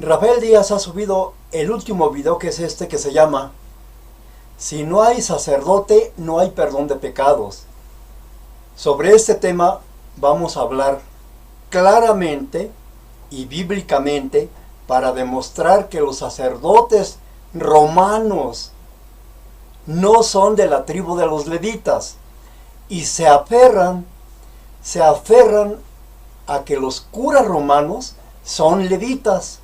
Rafael Díaz ha subido el último video, que es este, que se llama "Si no hay sacerdote, no hay perdón de pecados". Sobre este tema vamos a hablar claramente y bíblicamente para demostrar que los sacerdotes romanos no son de la tribu de los levitas y se aferran a que los curas romanos son levitas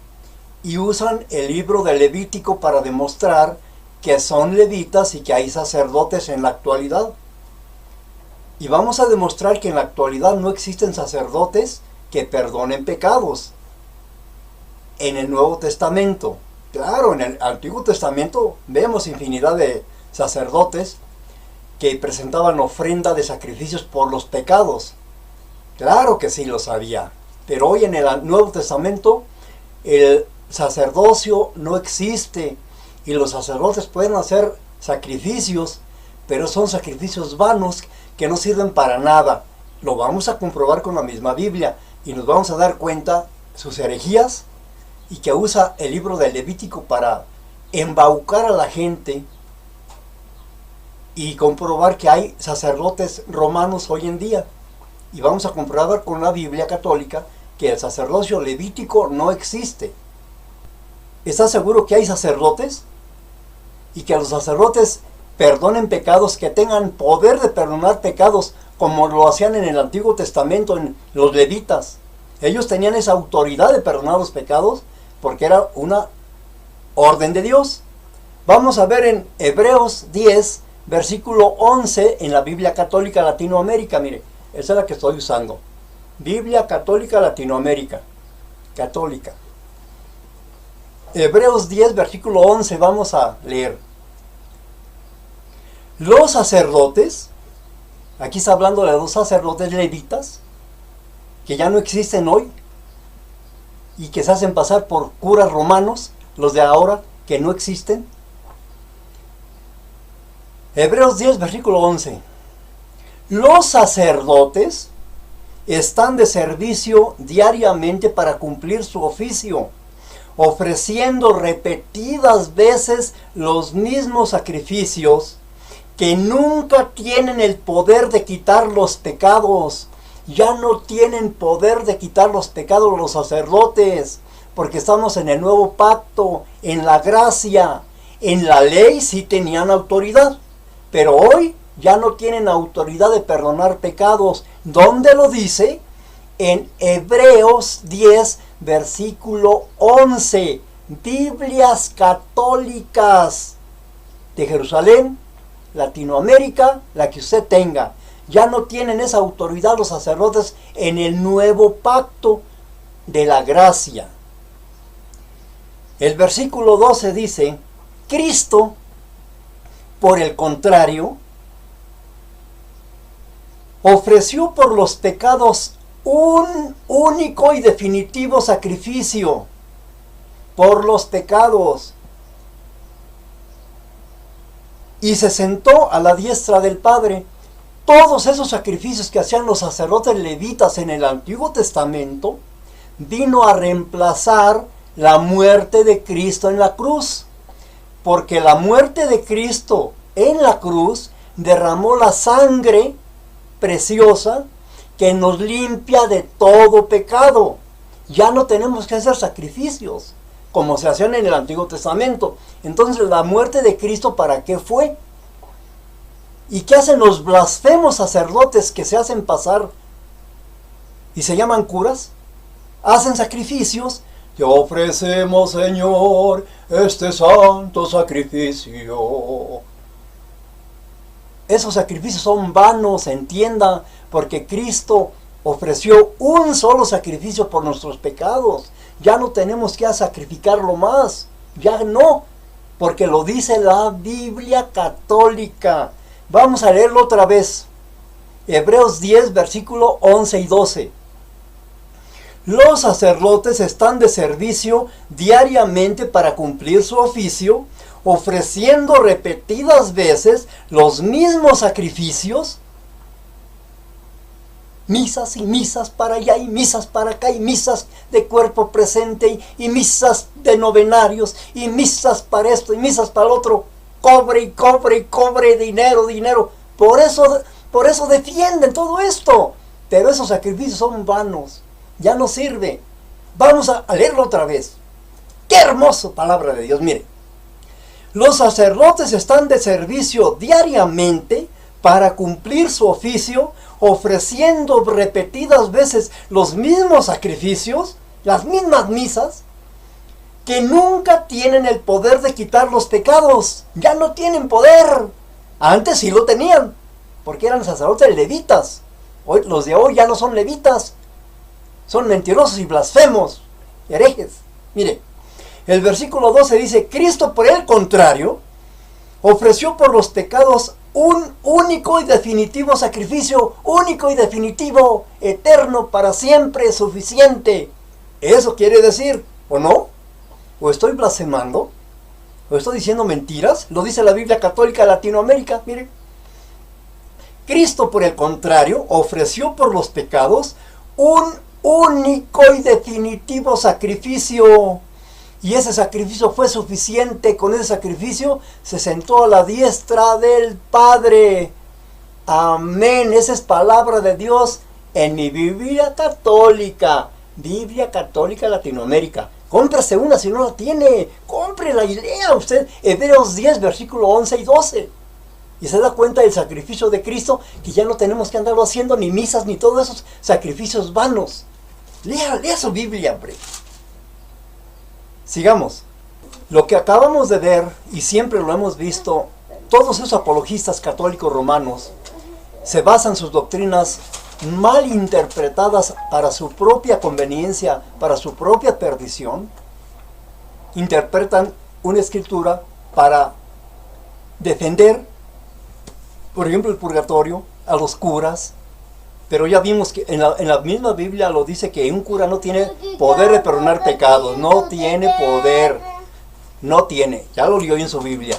y usan el libro de Levítico para demostrar que son levitas y que hay sacerdotes en la actualidad. Y vamos a demostrar que en la actualidad no existen sacerdotes que perdonen pecados. En el Nuevo Testamento, claro, en el Antiguo Testamento vemos infinidad de sacerdotes que presentaban ofrenda de sacrificios por los pecados. Claro que sí los había. Pero hoy en el Nuevo Testamento el sacerdocio no existe y los sacerdotes pueden hacer sacrificios, pero son sacrificios vanos que no sirven para nada. Lo vamos a comprobar con la misma Biblia y nos vamos a dar cuenta sus herejías y que usa el libro del Levítico para embaucar a la gente y comprobar que hay sacerdotes romanos hoy en día. Y vamos a comprobar con la Biblia católica que el sacerdocio levítico no existe. ¿Estás seguro que hay sacerdotes? Y que los sacerdotes perdonen pecados, que tengan poder de perdonar pecados, como lo hacían en el Antiguo Testamento en los levitas. Ellos tenían esa autoridad de perdonar los pecados porque era una orden de Dios. Vamos a ver en Hebreos 10, versículo 11, en la Biblia Católica Latinoamérica. Mire, esa es la que estoy usando. Biblia Católica Latinoamérica. Católica. Hebreos 10, versículo 11, vamos a leer. Los sacerdotes, aquí está hablando de los sacerdotes levitas, que ya no existen hoy, y que se hacen pasar por curas romanos, los de ahora, que no existen. Hebreos 10, versículo 11. Los sacerdotes están de servicio diariamente para cumplir su oficio, ofreciendo repetidas veces los mismos sacrificios que nunca tienen el poder de quitar los pecados. Ya no tienen poder de quitar los pecados los sacerdotes, porque estamos en el nuevo pacto, en la gracia. En la ley sí tenían autoridad, pero hoy ya no tienen autoridad de perdonar pecados. ¿Dónde lo dice? En Hebreos 10, versículo 11. Biblias católicas de Jerusalén, Latinoamérica, la que usted tenga. Ya no tienen esa autoridad los sacerdotes en el nuevo pacto de la gracia. El versículo 12 dice: Cristo, por el contrario, ofreció por los pecados un único y definitivo sacrificio por los pecados, y se sentó a la diestra del Padre. Todos esos sacrificios que hacían los sacerdotes levitas en el Antiguo Testamento vino a reemplazar la muerte de Cristo en la cruz, porque la muerte de Cristo en la cruz derramó la sangre preciosa que nos limpia de todo pecado. Ya no tenemos que hacer sacrificios como se hacían en el Antiguo Testamento. Entonces, la muerte de Cristo, ¿para qué fue? ¿Y qué hacen los blasfemos sacerdotes que se hacen pasar y se llaman curas? Hacen sacrificios. Te ofrecemos, Señor, este santo sacrificio. Esos sacrificios son vanos, entienda, porque Cristo ofreció un solo sacrificio por nuestros pecados. Ya no tenemos que sacrificarlo más. Ya no, porque lo dice la Biblia católica. Vamos a leerlo otra vez. Hebreos 10, versículo 11 y 12. Los sacerdotes están de servicio diariamente para cumplir su oficio, ofreciendo repetidas veces los mismos sacrificios misas y misas para allá y misas para acá y misas de cuerpo presente y misas de novenarios y misas para esto y misas para el otro. Cobre y cobre y cobre, dinero, dinero. Por eso defienden todo esto. Pero esos sacrificios son vanos. Ya no sirve. Vamos a leerlo otra vez. ¡Qué hermoso palabra de Dios! Mire. Los sacerdotes están de servicio diariamente para cumplir su oficio, ofreciendo repetidas veces los mismos sacrificios, las mismas misas, que nunca tienen el poder de quitar los pecados. Ya no tienen poder. Antes sí lo tenían, porque eran sacerdotes levitas. Hoy, los de hoy ya no son levitas. Son mentirosos y blasfemos, herejes. Mire, el versículo 12 dice, Cristo por el contrario, ofreció por los pecados un único y definitivo sacrificio, único y definitivo, eterno, para siempre, suficiente. ¿Eso quiere decir, o no? ¿O estoy blasfemando? ¿O estoy diciendo mentiras? Lo dice la Biblia Católica de Latinoamérica, mire. Cristo, por el contrario, ofreció por los pecados un único y definitivo sacrificio. Y ese sacrificio fue suficiente. Con ese sacrificio se sentó a la diestra del Padre. Amén. Esa es palabra de Dios en mi Biblia Católica. Biblia Católica Latinoamérica. Cómprase una si no la tiene. Cómprela y lea usted Hebreos 10, versículo 11 y 12. Y se da cuenta del sacrificio de Cristo, que ya no tenemos que andarlo haciendo ni misas ni todos esos sacrificios vanos. Lea su Biblia, hombre. Sigamos. Lo que acabamos de ver, y siempre lo hemos visto, todos esos apologistas católicos romanos se basan sus doctrinas mal interpretadas para su propia conveniencia, para su propia perdición. Interpretan una escritura para defender, por ejemplo, el purgatorio, a los curas. Pero ya vimos que en la misma Biblia lo dice que un cura no tiene poder de perdonar pecados. No tiene poder. No tiene. Ya lo leyó en su Biblia.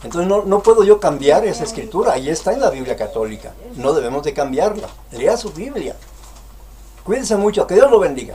Entonces no puedo yo cambiar esa escritura. Ahí está en la Biblia católica. No debemos de cambiarla. Lea su Biblia. Cuídense mucho. Que Dios lo bendiga.